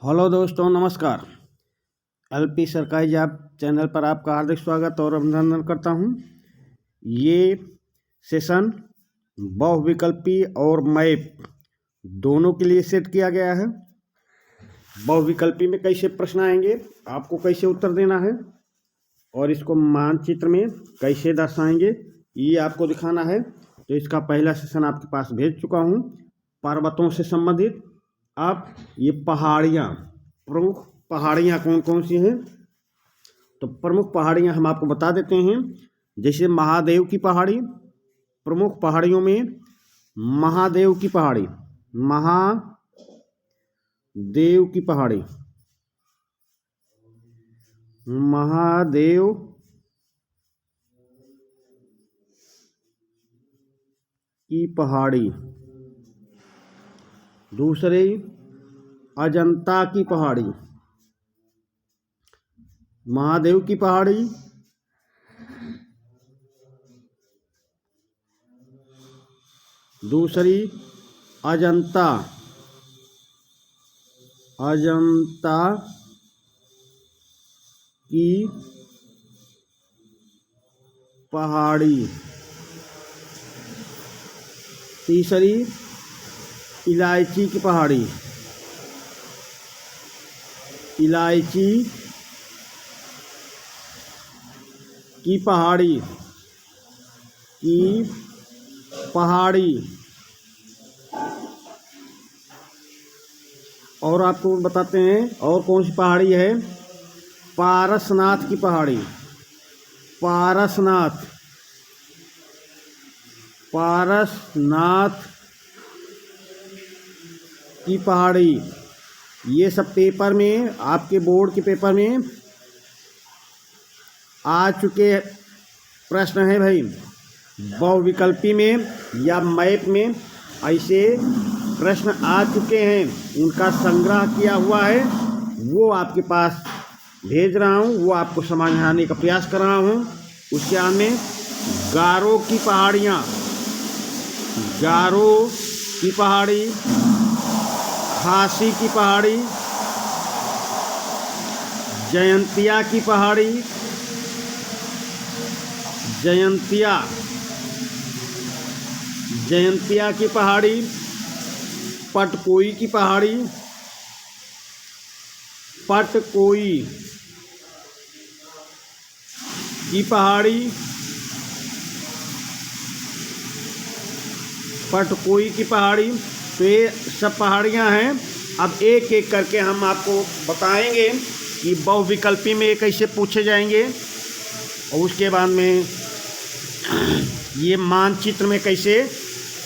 Hello दोस्तों, नमस्कार। LP सरकारी जॉब चैनल पर आपका हार्दिक स्वागत और अभिनंदन करता हूं। ये सेशन बहुविकल्पी और मैप दोनों के लिए सेट किया गया है। बहुविकल्पी में कैसे प्रश्न आएंगे, आपको कैसे उत्तर देना है और इसको मानचित्र में कैसे दर्शाएंगे, ये आपको दिखाना है। तो इसका पहला सेशन आपके पास भेज चुका हूँ, पर्वतों से संबंधित। आप ये पहाड़ियाँ, प्रमुख पहाड़ियाँ कौन कौन सी हैं, तो प्रमुख पहाड़ियाँ हम आपको बता देते हैं। जैसे महादेव की पहाड़ी, प्रमुख पहाड़ियों में महादेव की पहाड़ी, महादेव की पहाड़ी, महादेव की पहाड़ी। दूसरी अजंता की पहाड़ी, महादेव की पहाड़ी, दूसरी अजंता, अजंता की पहाड़ी। तीसरी इलायची की पहाड़ी, इलायची की पहाड़ी, की पहाड़ी। और आपको बताते हैं और कौन सी पहाड़ी है, पारसनाथ की पहाड़ी, पारसनाथ, पारसनाथ की पहाड़ी। ये सब पेपर में, आपके बोर्ड के पेपर में आ चुके प्रश्न है भाई। बहुविकल्पी में या मैप में ऐसे प्रश्न आ चुके हैं, उनका संग्रह किया हुआ है, वो आपके पास भेज रहा हूँ, वो आपको समझाने का प्रयास कर रहा हूँ। उसके बाद में गारो की पहाड़ियाँ, गारो की पहाड़ी, खासी की पहाड़ी, जयंतिया की पहाड़ी, जयंतिया, जयंतिया की पहाड़ी, पटकोई की पहाड़ी, पटकोई की पहाड़ी, पटकोई की पहाड़ी। तो ये सब पहाड़ियाँ हैं। अब एक एक करके हम आपको बताएंगे कि बहुविकल्पी में कैसे पूछे जाएंगे, और उसके बाद में ये मानचित्र में कैसे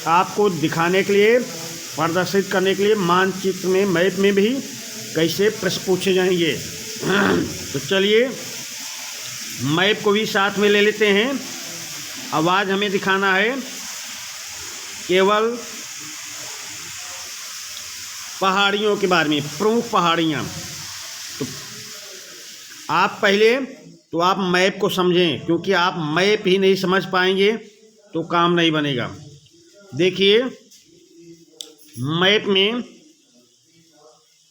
आपको दिखाने के लिए, प्रदर्शित करने के लिए मानचित्र में, मैप में भी कैसे प्रश्न पूछे जाएंगे। तो चलिए मैप को भी साथ में ले लेते हैं। अब आज हमें दिखाना है केवल पहाड़ियों के बारे में, प्रमुख पहाड़ियाँ। तो आप पहले तो आप मैप को समझें, क्योंकि आप मैप ही नहीं समझ पाएंगे तो काम नहीं बनेगा। देखिए मैप में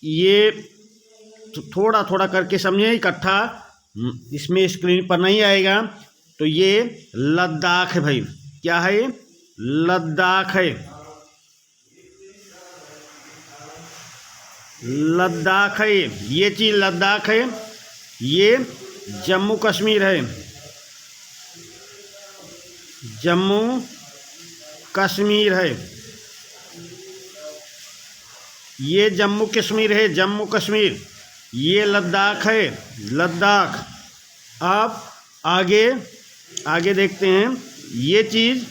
ये थोड़ा थोड़ा करके समझें, इकट्ठा इसमें स्क्रीन पर नहीं आएगा। तो ये लद्दाख है भाई, क्या है, लद्दाख है, लद्दाख है, ये चीज़ लद्दाख है। ये जम्मू कश्मीर है, जम्मू कश्मीर है, ये जम्मू कश्मीर है, जम्मू कश्मीर। ये लद्दाख है, लद्दाख। अब आगे आगे देखते हैं, ये चीज़,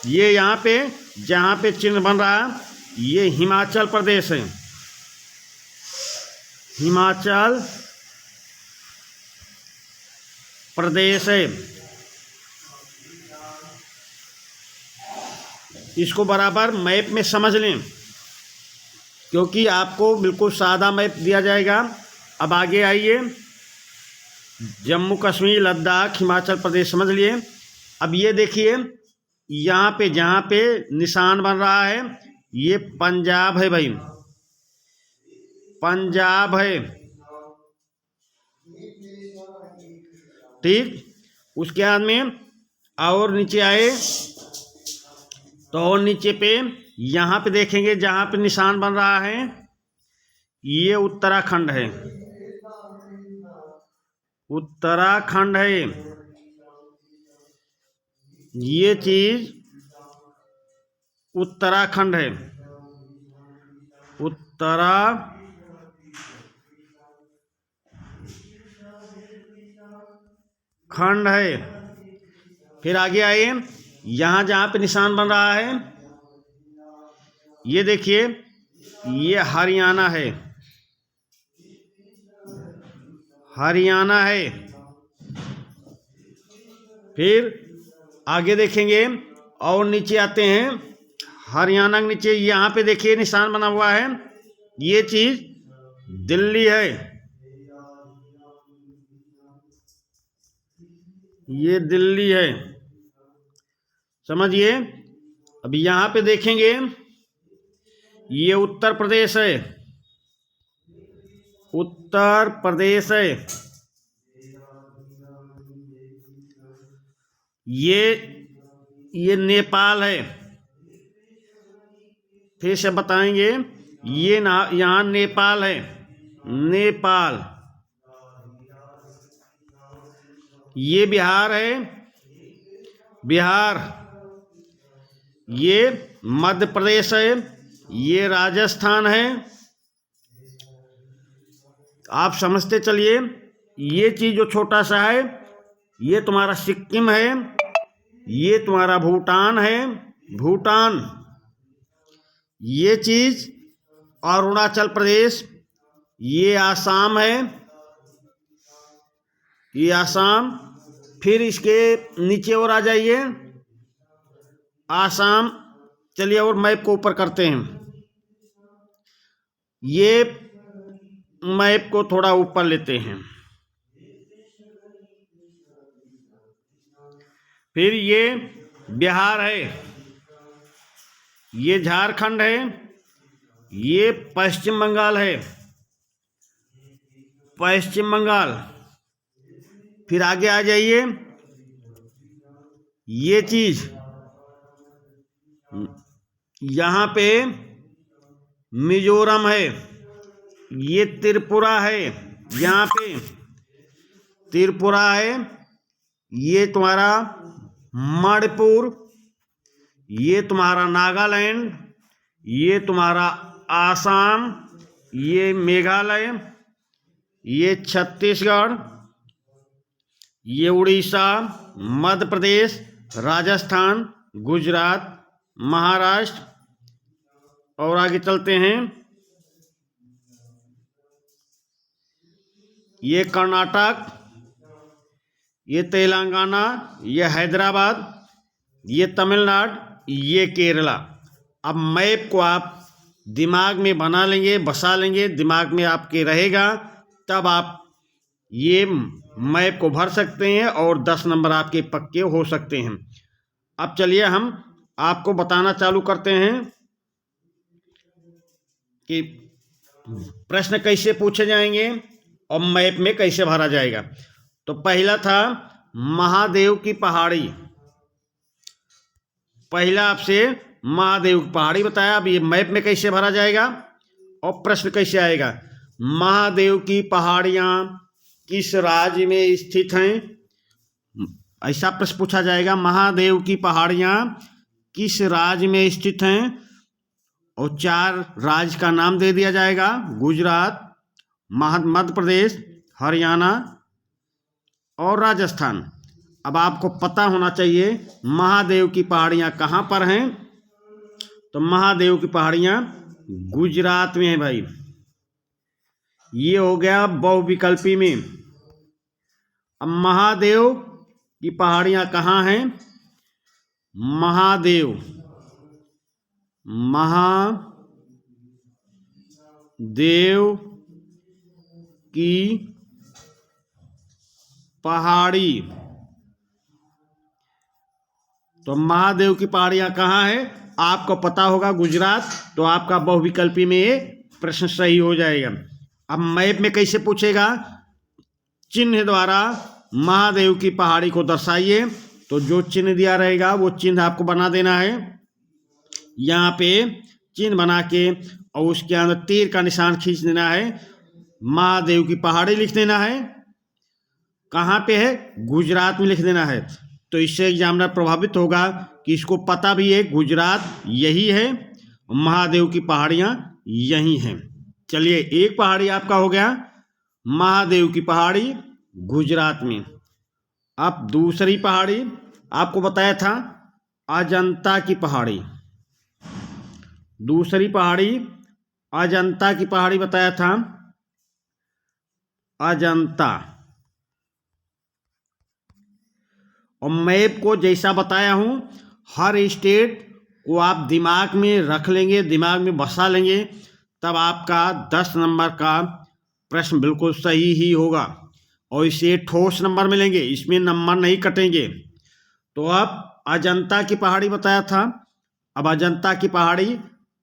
ये यहाँ पे जहाँ पे चिन्ह बन रहा है, ये हिमाचल प्रदेश है, हिमाचल प्रदेश है। इसको बराबर मैप में समझ लें, क्योंकि आपको बिल्कुल सादा मैप दिया जाएगा। अब आगे आइए, जम्मू कश्मीर, लद्दाख, हिमाचल प्रदेश समझ लिए। अब ये देखिए, यहाँ पे जहाँ पे निशान बन रहा है, ये पंजाब है भाई, पंजाब है। ठीक, उसके बाद में और नीचे आए तो और नीचे पे यहाँ पे देखेंगे जहाँ पे निशान बन रहा है ये उत्तराखंड है। उत्तराखंड है, ये चीज उत्तराखंड है। उत्तराखंड है। फिर आगे आइए, यहाँ जहाँ पे निशान बन रहा है ये देखिए, ये हरियाणा है। हरियाणा है। फिर आगे देखेंगे और नीचे आते हैं, हरियाणा के नीचे यहाँ पे देखिए निशान बना हुआ है, ये चीज दिल्ली है। ये दिल्ली है, समझिए। अब यहाँ पे देखेंगे ये उत्तर प्रदेश है। उत्तर प्रदेश है। ये नेपाल है। फिर से बताएंगे, ये ना यहाँ नेपाल है। नेपाल। ये बिहार है। बिहार। ये मध्य प्रदेश है। ये राजस्थान है। आप समझते चलिए, ये चीज जो छोटा सा है ये तुम्हारा सिक्किम है। ये तुम्हारा भूटान है। भूटान। ये चीज अरुणाचल प्रदेश। ये आसाम है। ये आसाम। फिर इसके नीचे और आ जाइए, आसाम। चलिए और मैप को ऊपर करते हैं। ये मैप को थोड़ा ऊपर लेते हैं। फिर ये बिहार है। ये झारखंड है। ये पश्चिम बंगाल है। पश्चिम बंगाल। फिर आगे आ जाइए, ये चीज यहाँ पे मिजोरम है। ये त्रिपुरा है। यहाँ पे त्रिपुरा है। ये तुम्हारा मणिपुर। ये तुम्हारा नागालैंड। ये तुम्हारा आसाम। ये मेघालय। ये छत्तीसगढ़। ये उड़ीसा, मध्य प्रदेश, राजस्थान, गुजरात, महाराष्ट्र। और आगे चलते हैं, ये कर्नाटक। ये तेलंगाना। ये हैदराबाद। ये तमिलनाडु। ये केरला। अब मैप को आप दिमाग में बना लेंगे, बसा लेंगे, दिमाग में आपके रहेगा, तब आप ये मैप को भर सकते हैं और 10 नंबर आपके पक्के हो सकते हैं। अब चलिए हम आपको बताना चालू करते हैं कि प्रश्न कैसे पूछे जाएंगे और मैप में कैसे भरा जाएगा। तो पहला था महादेव की पहाड़ी। पहला आपसे महादेव की पहाड़ी बताया। अब ये मैप में कैसे भरा जाएगा और प्रश्न कैसे आएगा। महादेव की पहाड़ियां किस राज्य में स्थित हैं, ऐसा प्रश्न पूछा जाएगा। महादेव की पहाड़ियां किस राज्य में स्थित हैं और 4 राज्य का नाम दे दिया जाएगा, गुजरात, मध्य प्रदेश, हरियाणा और राजस्थान। अब आपको पता होना चाहिए महादेव की पहाड़ियां कहाँ पर हैं। तो महादेव की पहाड़ियां गुजरात में है भाई। ये हो गया बहुविकल्पी में। अब महादेव की पहाड़ियां कहाँ हैं। महादेव की पहाड़ी। तो महादेव की पहाड़ियां कहाँ है आपको पता होगा, गुजरात। तो आपका बहुविकल्पी में ये प्रश्न सही हो जाएगा। अब मैप में कैसे पूछेगा, चिन्ह द्वारा महादेव की पहाड़ी को दर्शाइए। तो जो चिन्ह दिया रहेगा वो चिन्ह आपको बना देना है। यहाँ पे चिन्ह बना के और उसके अंदर तीर का निशान खींच देना है, महादेव की पहाड़ी लिख देना है। कहाँ पे है, गुजरात में लिख देना है। तो इससे एग्जामिनर प्रभावित होगा कि इसको पता भी है गुजरात यही है, महादेव की पहाड़ियाँ यही हैं। चलिए, एक पहाड़ी आपका हो गया महादेव की पहाड़ी गुजरात में। अब दूसरी पहाड़ी आपको बताया था अजंता की पहाड़ी। दूसरी पहाड़ी अजंता की पहाड़ी बताया था, अजंता। और मैप को जैसा बताया हूं, हर स्टेट को आप दिमाग में रख लेंगे, दिमाग में बसा लेंगे, तब आपका 10 नंबर का प्रश्न बिल्कुल सही ही होगा और इसे ठोस नंबर मिलेंगे, इसमें नंबर नहीं कटेंगे। तो अब अजंता की पहाड़ी बताया था, अब अजंता की पहाड़ी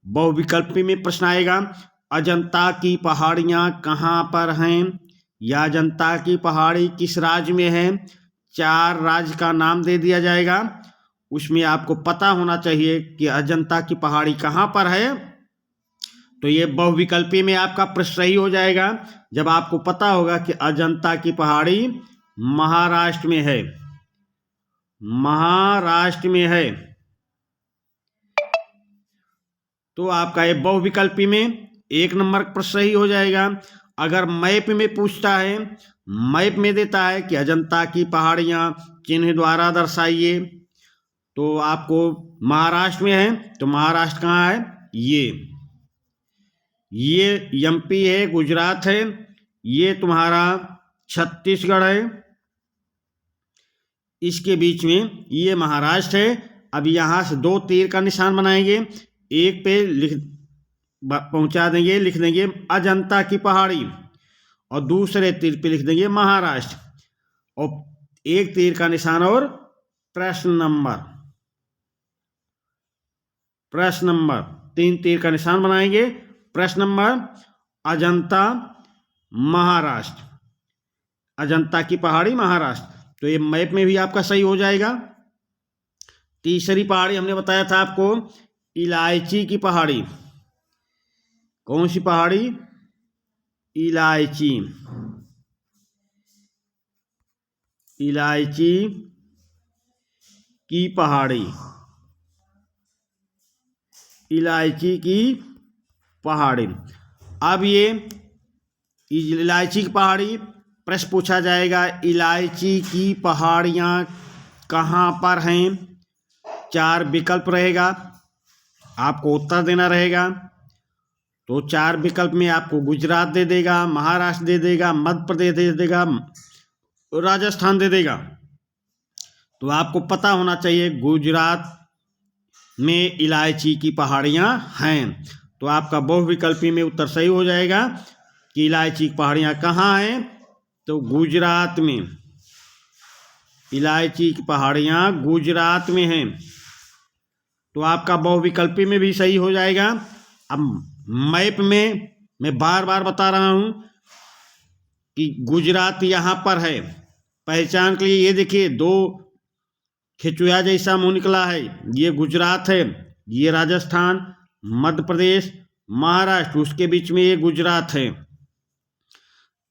बहुविकल्पी में प्रश्न आएगा। अजंता की पहाड़ियाँ कहाँ पर हैं, या अजंता की पहाड़ी किस राज्य में है, 4 राज्य का नाम दे दिया जाएगा। उसमें आपको पता होना चाहिए कि अजंता की पहाड़ी कहाँ पर है। तो ये बहुविकल्पी में आपका प्रश्न सही हो जाएगा जब आपको पता होगा कि अजंता की पहाड़ी महाराष्ट्र में है, महाराष्ट्र में है। तो आपका ये बहुविकल्पी में 1 नंबर प्रश्न सही हो जाएगा। अगर मैप में पूछता है, मैप में देता है कि अजंता की पहाड़ियाँ चिन्ह द्वारा दर्शाइए, तो आपको महाराष्ट्र में है, तो महाराष्ट्र कहाँ है, ये एमपी है, गुजरात है, ये तुम्हारा छत्तीसगढ़ है, इसके बीच में ये महाराष्ट्र है। अब यहाँ से 2 तीर का निशान बनाएंगे, एक पे पहुंचा देंगे, लिख देंगे अजंता की पहाड़ी, और दूसरे तीर पे लिख देंगे महाराष्ट्र, और एक तीर का निशान और प्रश्न नंबर 3 तीर का निशान बनाएंगे। प्रश्न नंबर अजंता महाराष्ट्र, अजंता की पहाड़ी महाराष्ट्र। तो ये मैप में भी आपका सही हो जाएगा। तीसरी पहाड़ी हमने बताया था आपको इलायची की पहाड़ी। कौन सी पहाड़ी, इलायची, इलायची की पहाड़ी, इलायची की पहाड़ी। अब ये इलायची की पहाड़ी प्रश्न पूछा जाएगा, इलायची की पहाड़ियाँ कहाँ पर हैं, 4 विकल्प रहेगा, आपको उत्तर देना रहेगा। तो 4 विकल्प में आपको गुजरात दे देगा, महाराष्ट्र दे देगा, मध्य प्रदेश दे देगा, राजस्थान दे देगा। तो आपको पता होना चाहिए गुजरात में इलायची की पहाड़ियाँ हैं। तो आपका बहुविकल्पी में उत्तर सही हो जाएगा कि इलायची की पहाड़ियाँ कहाँ हैं, तो गुजरात में, इलायची की पहाड़ियाँ गुजरात में हैं। तो आपका बहुविकल्पी में भी सही हो जाएगा। अब मैप में मैं बार बार बता रहा हूँ कि गुजरात यहाँ पर है। पहचान के लिए ये देखिए 2 खिचुआ जैसा मुंह निकला है, ये गुजरात है, ये राजस्थान, मध्य प्रदेश, महाराष्ट्र, उसके बीच में ये गुजरात है।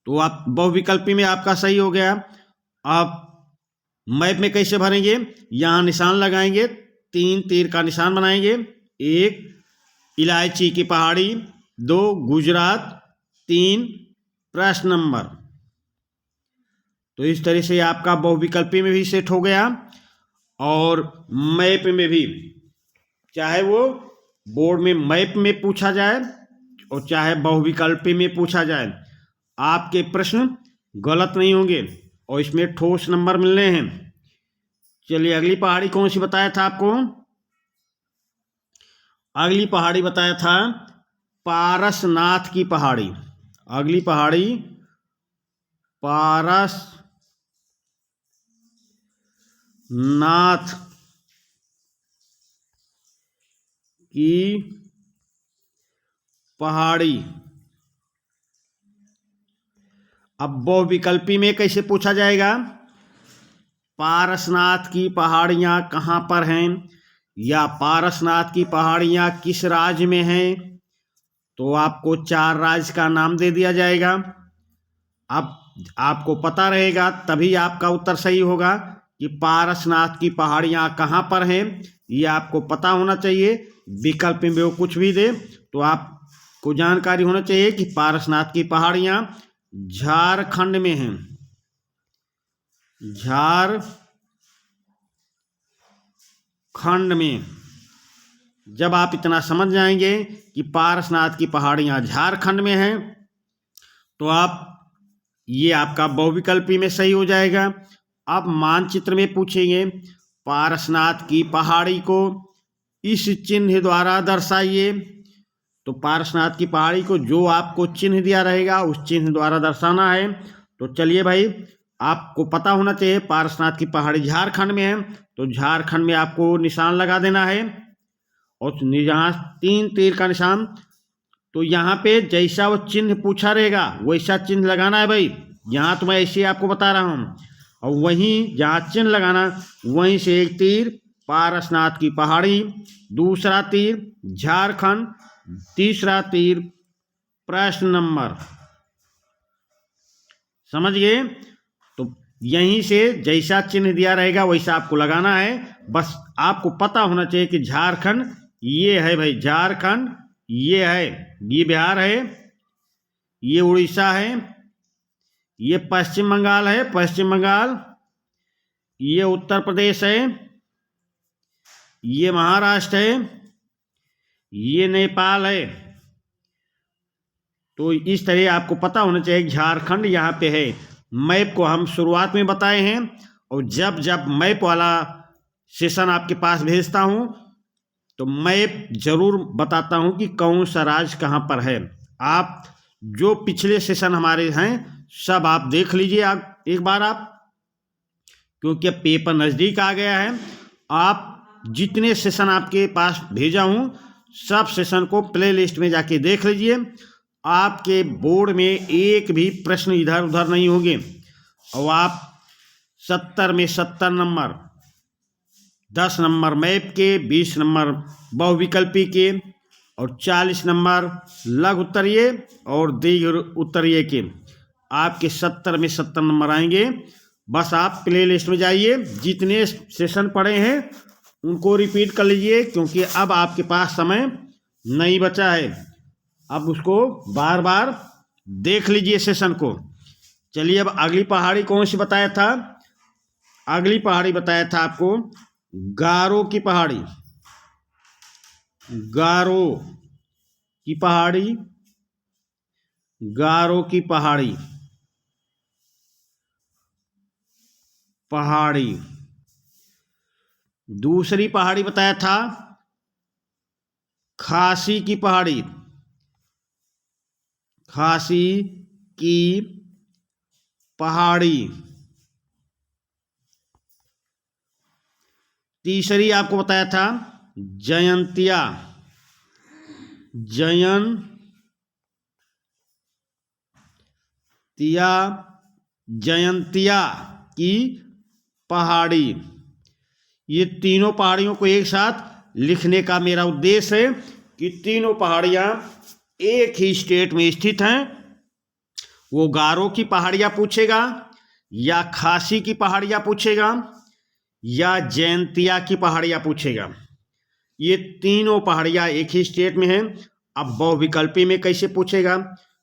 तो आप बहुविकल्पी में आपका सही हो गया। आप मैप में कैसे भरेंगे, यहाँ निशान लगाएंगे, 3 तीर का निशान बनाएंगे, 1 इलायची की पहाड़ी, 2 गुजरात, 3 प्रश्न नंबर। तो इस तरह से आपका बहुविकल्पी में भी सेट हो गया और मैप में भी, चाहे वो बोर्ड में मैप में पूछा जाए और चाहे बहुविकल्पी में पूछा जाए, आपके प्रश्न गलत नहीं होंगे और इसमें ठोस नंबर मिलने हैं। चलिए, अगली पहाड़ी कौन सी बताया था आपको, अगली पहाड़ी बताया था पारसनाथ की पहाड़ी। अगली पहाड़ी पारसनाथ की पहाड़ी। अब बहुविकल्पी में कैसे पूछा जाएगा, पारसनाथ की पहाड़ियाँ कहाँ पर हैं, या पारसनाथ की पहाड़ियाँ किस राज्य में हैं, तो आपको 4 राज्य का नाम दे दिया जाएगा। अब आपको पता रहेगा तभी आपका उत्तर सही होगा कि पारसनाथ की पहाड़ियाँ कहाँ पर हैं, ये आपको पता होना चाहिए। विकल्प में वो कुछ भी दे तो आपको जानकारी होना चाहिए कि पारसनाथ की पहाड़ियाँ झारखंड में हैं। झारखंड में जब आप इतना समझ जाएंगे कि पारसनाथ की पहाड़ियाँ झारखंड में हैं तो आप ये आपका बहुविकल्पी में सही हो जाएगा। अब मानचित्र में पूछेंगे पारसनाथ की पहाड़ी को इस चिन्ह द्वारा दर्शाइए, तो पारसनाथ की पहाड़ी को जो आपको चिन्ह दिया रहेगा उस चिन्ह द्वारा दर्शाना है। तो चलिए भाई, आपको पता होना चाहिए पारसनाथ की पहाड़ी झारखंड में है, तो झारखंड में आपको निशान लगा देना है। और यहाँ 3 तीर का निशान, तो यहाँ पे जैसा वो चिन्ह पूछा रहेगा वैसा चिन्ह लगाना है भाई। यहाँ तो मैं ऐसे आपको बता रहा हूँ, और वहीं जहाँ चिन्ह लगाना वहीं से एक तीर पारसनाथ की पहाड़ी, दूसरा तीर झारखंड, तीसरा तीर प्रश्न नंबर। समझ गए? तो यहीं से जैसा चिन्ह दिया रहेगा वैसा आपको लगाना है। बस आपको पता होना चाहिए कि झारखंड ये है भाई, झारखंड ये है, ये बिहार है, ये उड़ीसा है, ये पश्चिम बंगाल है, पश्चिम बंगाल, ये उत्तर प्रदेश है, ये महाराष्ट्र है, ये नेपाल है। तो इस तरह आपको पता होना चाहिए झारखंड यहाँ पे है। मैप को हम शुरुआत में बताए हैं, और जब जब मैप वाला सेशन आपके पास भेजता हूँ तो मैप जरूर बताता हूँ कि कौन सा राज्य कहाँ पर है। आप जो पिछले सेशन हमारे हैं सब आप देख लीजिए एक बार आप, क्योंकि अब पेपर नज़दीक आ गया है। आप जितने सेशन आपके पास भेजा हूँ सब सेशन को प्ले लिस्ट में जाके देख लीजिए। आपके बोर्ड में एक भी प्रश्न इधर उधर नहीं होंगे, और आप 70 में 70 नंबर, 10 नंबर मैप के, 20 नंबर बहुविकल्पी के, और 40 नंबर लघु उत्तरीय और दीर्घ उत्तरीय के, आपके 70 में 70 नंबर आएंगे। बस आप प्ले लिस्ट में जाइए, जितने सेशन पढ़े हैं उनको रिपीट कर लीजिए, क्योंकि अब आपके पास समय नहीं बचा है। अब उसको बार बार देख लीजिए सेशन को। चलिए, अब अगली पहाड़ी कौन सी बताया था? अगली पहाड़ी बताया था आपको गारो की पहाड़ी, गारो की पहाड़ी, गारो की पहाड़ी, पहाड़ी। दूसरी पहाड़ी बताया था खासी की पहाड़ी, खासी की पहाड़ी। तीसरी आपको बताया था जयंतिया, जयंतिया की पहाड़ी। ये तीनों पहाड़ियों को एक साथ लिखने का मेरा उद्देश्य है कि तीनों पहाड़ियाँ एक ही स्टेट में स्थित हैं। वो गारो की पहाड़ियाँ पूछेगा, या खासी की पहाड़ियाँ पूछेगा, या जयंतिया की पहाड़ियाँ पूछेगा। ये तीनों पहाड़ियाँ एक ही स्टेट में हैं। अब बहुविकल्पी में कैसे पूछेगा?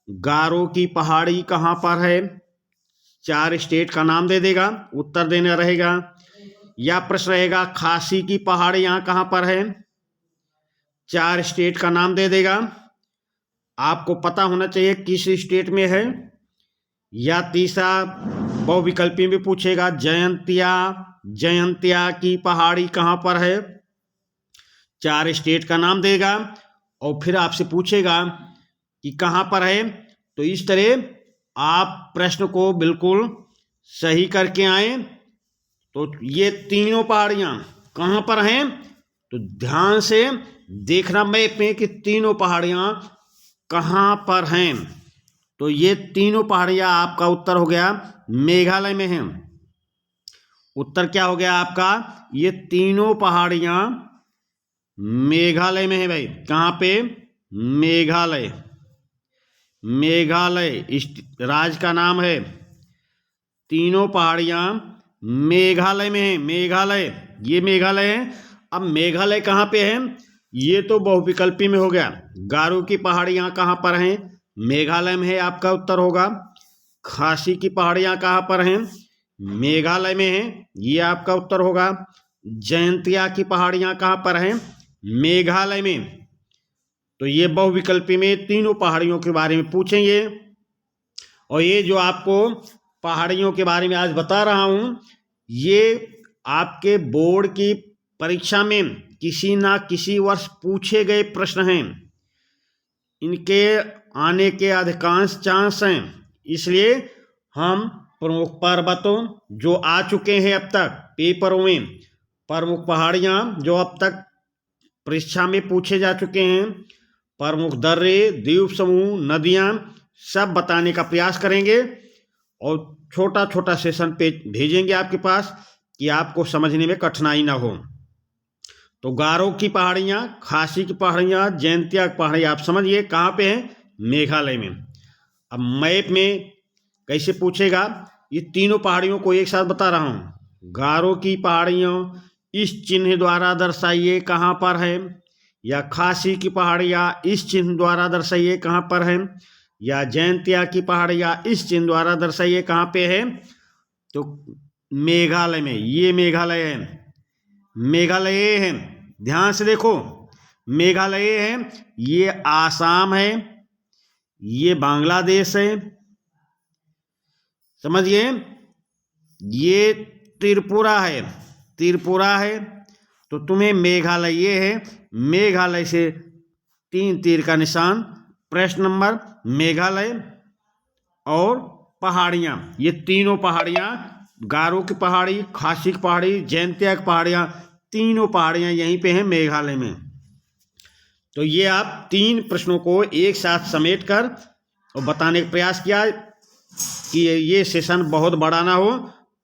गारो की पहाड़ी कहाँ पर है, 4 स्टेट का नाम दे देगा, उत्तर देना रहेगा। या प्रश्न रहेगा खासी की पहाड़ियाँ कहाँ पर है, 4 स्टेट का नाम दे देगा, आपको पता होना चाहिए किस स्टेट में है। या तीसरा बहुविकल्पी में पूछेगा जयंतिया की पहाड़ी कहाँ पर है, 4 स्टेट का नाम देगा, और फिर आपसे पूछेगा कि कहाँ पर है। तो इस तरह आप प्रश्न को बिल्कुल सही करके आए। तो ये तीनों पहाड़ियाँ कहाँ पर हैं, तो ध्यान से देखना मैप में कि तीनों पहाड़ियाँ कहाँ पर हैं। तो ये तीनों पहाड़ियाँ आपका उत्तर हो गया मेघालय में हैं। उत्तर क्या हो गया आपका, ये तीनों पहाड़ियाँ मेघालय में है भाई। कहाँ पे, मेघालय। मेघालय इस राज्य का नाम है। तीनों पहाड़ियाँ मेघालय में है। मेघालय, ये मेघालय है। अब मेघालय कहाँ पे है, ये तो बहुविकल्पी में हो गया। गारो की पहाड़ियाँ कहाँ पर हैं, मेघालय में है, आपका उत्तर होगा। खासी की पहाड़ियाँ कहाँ पर हैं, मेघालय में है, ये आपका उत्तर होगा। जयंतिया की पहाड़ियाँ कहाँ पर हैं, मेघालय में। तो ये बहुविकल्पी में तीनों पहाड़ियों के बारे में पूछेंगे। और ये जो आपको पहाड़ियों के बारे में आज बता रहा हूँ, ये आपके बोर्ड की परीक्षा में किसी ना किसी वर्ष पूछे गए प्रश्न हैं। इनके आने के अधिकांश चांस हैं। इसलिए हम प्रमुख पर्वतों जो आ चुके हैं अब तक पेपरों में, प्रमुख पहाड़ियाँ जो अब तक परीक्षा में पूछे जा चुके हैं, प्रमुख दर्रे, द्वीप समूह, नदियाँ, सब बताने का प्रयास करेंगे। और छोटा छोटा सेशन पे भेजेंगे आपके पास कि आपको समझने में कठिनाई ना हो। तो गारो की पहाड़ियाँ, खासी की पहाड़ियाँ, जयंतिया की पहाड़ियाँ आप समझिए कहाँ पे हैं, मेघालय में। अब मैप में कैसे पूछेगा, ये तीनों पहाड़ियों को एक साथ बता रहा हूँ। गारो की पहाड़ियाँ इस चिन्ह द्वारा दर्शाइए कहाँ पर है, या खासी की पहाड़ियाँ इस चिन्ह द्वारा दर्शाइए कहाँ पर है, या जयंतिया की पहाड़ियाँ इस चिन्ह द्वारा दर्शाइए कहाँ पे है। तो मेघालय में, ये मेघालय है, मेघालय है, ध्यान से देखो, मेघालय है, ये आसाम है, ये बांग्लादेश है, समझिए, ये त्रिपुरा है, त्रिपुरा है। तो तुम्हें मेघालय ये है, मेघालय से 3 तीर का निशान, प्रश्न नंबर मेघालय और पहाड़ियाँ, ये तीनों पहाड़ियाँ, गारो की पहाड़ी, खासी की पहाड़ी, जयंतिया की पहाड़ियाँ, तीनों पहाड़ियाँ यहीं पे हैं मेघालय में। तो ये आप 3 प्रश्नों को एक साथ समेट कर और बताने का प्रयास किया कि ये सेशन बहुत बड़ा ना हो,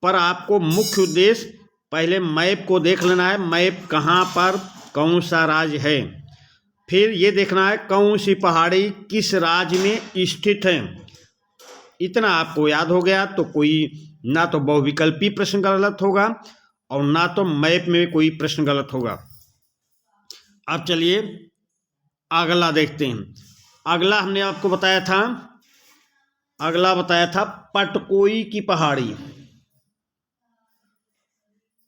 पर आपको मुख्य उद्देश्य पहले मैप को देख लेना है, मैप कहाँ पर कौन सा राज्य है, फिर ये देखना है कौन सी पहाड़ी किस राज्य में स्थित है। इतना आपको याद हो गया तो कोई ना तो बहुविकल्पी प्रश्न गलत होगा और ना तो मैप में कोई प्रश्न गलत होगा। अब चलिए अगला देखते हैं। अगला हमने आपको बताया था, अगला बताया था पटकोई की पहाड़ी।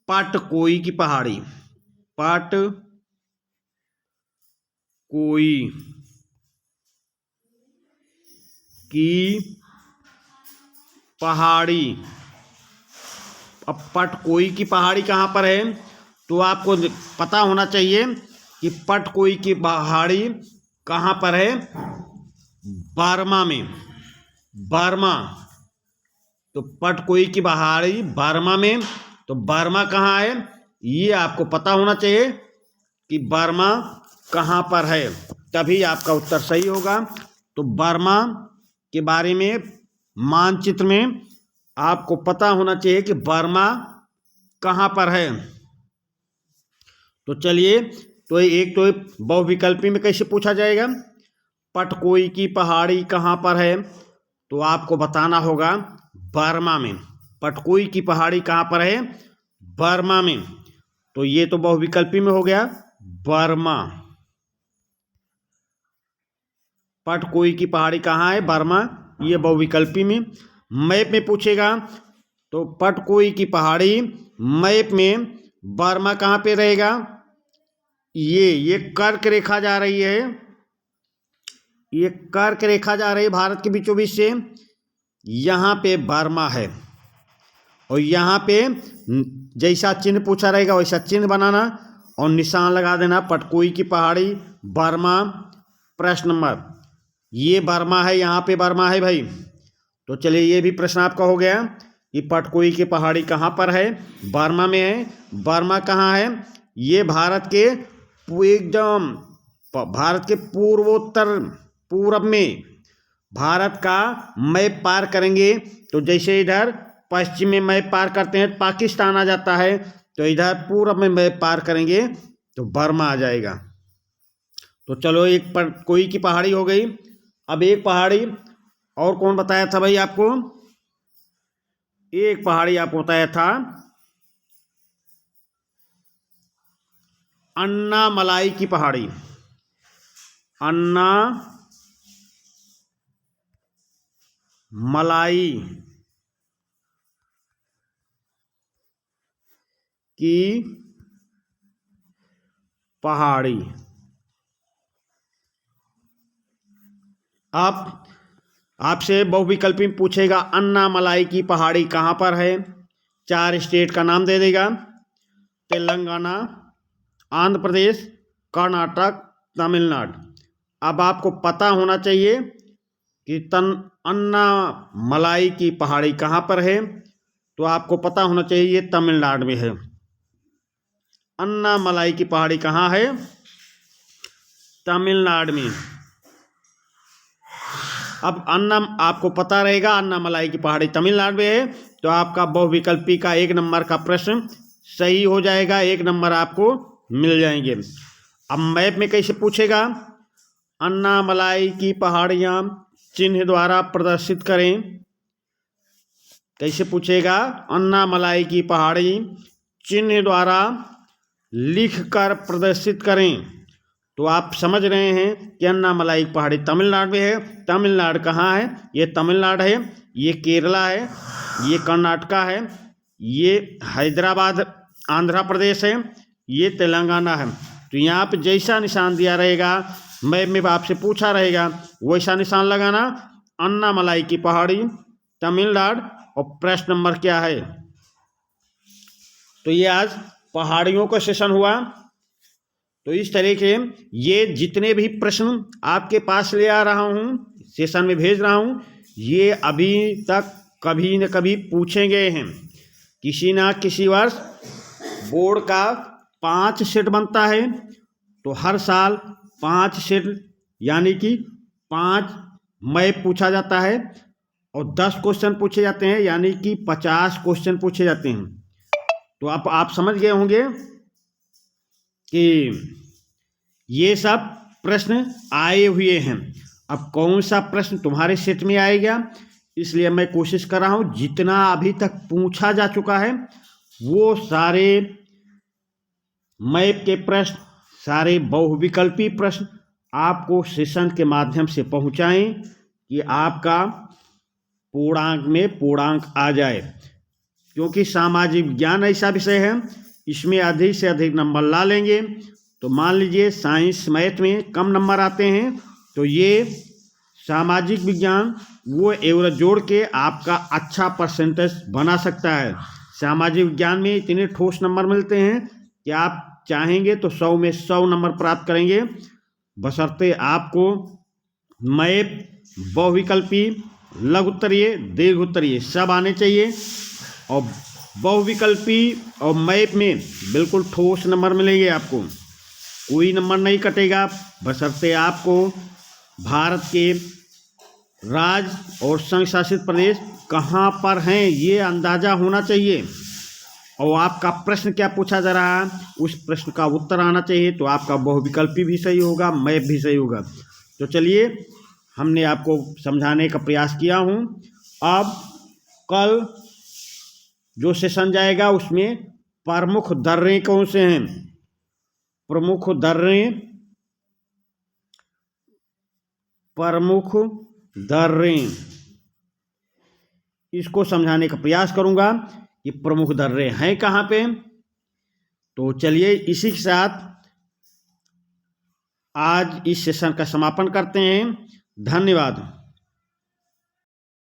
पटकोई की पहाड़ी, पटकोई की पहाड़ी। अब पटकोई की पहाड़ी कहाँ पर है, तो आपको पता होना चाहिए कि पटकोई की पहाड़ी कहाँ पर है, बर्मा में, बर्मा। तो पटकोई की पहाड़ी बर्मा में, तो बर्मा कहाँ है ये आपको पता होना चाहिए कि बर्मा कहाँ पर है, तभी आपका उत्तर सही होगा। तो बर्मा के बारे में मानचित्र में आपको पता होना चाहिए कि बर्मा कहाँ पर है। तो चलिए, तो एक तो बहुविकल्पी में कैसे पूछा जाएगा, पटकोई की पहाड़ी कहाँ पर है, तो आपको बताना होगा बर्मा में। पटकोई की पहाड़ी कहाँ पर है, बर्मा में। तो ये तो बहुविकल्पी में हो गया बर्मा। पटकोई की पहाड़ी कहाँ है, बर्मा, ये बहुविकल्पी में। मैप में पूछेगा तो पटकोई की पहाड़ी मैप में बर्मा कहाँ पे रहेगा, ये कर्क रेखा जा रही है, ये कर्क रेखा जा रही है भारत के बीचों बीच से, यहाँ पे बर्मा है। और यहाँ पे जैसा चिन्ह पूछा रहेगा वैसा चिन्ह बनाना और निशान लगा देना, पटकोई की पहाड़ी बर्मा। प्रश्न नंबर, ये बर्मा है, यहाँ पे बर्मा है भाई। तो चलिए ये भी प्रश्न आपका हो गया कि पटकोई की पहाड़ी कहाँ पर है, बर्मा में है। बर्मा कहाँ है, ये भारत के एकदम भारत के पूर्वोत्तर पूर्व में भारत का मैप पार करेंगे तो जैसे इधर पश्चिम में मैप पार करते हैं पाकिस्तान आ जाता है, तो इधर पूरब में मैप पार करेंगे तो बर्मा आ जाएगा। तो चलो एक पर कोई की पहाड़ी हो गई। अब एक पहाड़ी और कौन बताया था भाई आपको? एक पहाड़ी आपको बताया था अन्नामलाई की पहाड़ी। अन्नामलाई की पहाड़ी। आप आपसे बहुविकल्पी पूछेगा अन्नामलाई की पहाड़ी कहाँ पर है, 4 स्टेट का नाम दे देगा, तेलंगाना, आंध्र प्रदेश, कर्नाटक, तमिलनाडु। अब आपको पता होना चाहिए कि अन्नामलाई की पहाड़ी कहाँ पर है, तो आपको पता होना चाहिए ये तमिलनाडु में है। अन्नामलाई की पहाड़ी कहाँ है? तमिलनाडु में। अब आपको पता रहेगा अन्नामलाई की पहाड़ी तमिलनाडु में है, तो आपका बहुविकल्पी का 1 नंबर का प्रश्न सही हो जाएगा, 1 नंबर आपको मिल जाएंगे। अब मैप में कैसे पूछेगा? अन्नामलाई की पहाड़ियाँ चिन्ह द्वारा प्रदर्शित करें। कैसे पूछेगा? अन्नामलाई की पहाड़ी चिन्ह द्वारा लिखकर प्रदर्शित करें। तो आप समझ रहे हैं कि अन्नामलाई की पहाड़ी तमिलनाडु में है। तमिलनाडु कहाँ है? ये तमिलनाडु है, ये केरला है, ये कर्नाटका है, ये हैदराबाद आंध्र प्रदेश है, ये तेलंगाना है। तो यहाँ पे जैसा निशान दिया रहेगा, मैप में आपसे पूछा रहेगा वैसा निशान लगाना। अन्नामलाई की पहाड़ी तमिलनाडु, और प्रश्न नंबर क्या है? तो ये आज पहाड़ियों का सेशन हुआ। तो इस तरह के ये जितने भी प्रश्न आपके पास ले आ रहा हूँ, सेशन में भेज रहा हूँ, ये अभी तक कभी न कभी पूछे गए हैं। किसी ना किसी वर्ष बोर्ड का 5 सेट बनता है, तो हर साल 5 सेट यानी कि 5 मैप पूछा जाता है, और 10 क्वेश्चन पूछे जाते हैं, यानी कि 50 क्वेश्चन पूछे जाते हैं। तो आप समझ गए होंगे कि ये सब प्रश्न आए हुए हैं। अब कौन सा प्रश्न तुम्हारे सेट में आएगा, इसलिए मैं कोशिश कर रहा हूँ जितना अभी तक पूछा जा चुका है वो सारे मैप के प्रश्न, सारे बहुविकल्पी प्रश्न आपको सेशन के माध्यम से पहुँचाएं कि आपका पूर्णांक में पूर्णांक आ जाए। क्योंकि सामाजिक विज्ञान ऐसा विषय है, इसमें अधिक से अधिक नंबर ला लेंगे। तो मान लीजिए साइंस मैथ में कम नंबर आते हैं, तो ये सामाजिक विज्ञान वो एवरेज जोड़ के आपका अच्छा परसेंटेज बना सकता है। सामाजिक विज्ञान में इतने ठोस नंबर मिलते हैं कि आप चाहेंगे तो 100 में 100 नंबर प्राप्त करेंगे, बशर्ते आपको मैप, बहुविकल्पी, लघु उत्तरीय, दीर्घ उत्तरीय सब आने चाहिए। और बहुविकल्पी और मैप में बिल्कुल ठोस नंबर मिलेंगे आपको, कोई नंबर नहीं कटेगा, बशर्ते आपको भारत के राज्य और संघ शासित प्रदेश कहाँ पर हैं ये अंदाज़ा होना चाहिए, और आपका प्रश्न क्या पूछा जा रहा है उस प्रश्न का उत्तर आना चाहिए। तो आपका बहुविकल्पी भी सही होगा, मैप भी सही होगा। तो चलिए, हमने आपको समझाने का प्रयास किया हूँ। अब कल जो सेशन जाएगा उसमें प्रमुख दर्रे कौन से हैं, प्रमुख दर्रे, इसको समझाने का प्रयास करूंगा कि प्रमुख दर्रे हैं कहाँ पे। तो चलिए, इसी के साथ आज इस सेशन का समापन करते हैं। धन्यवाद।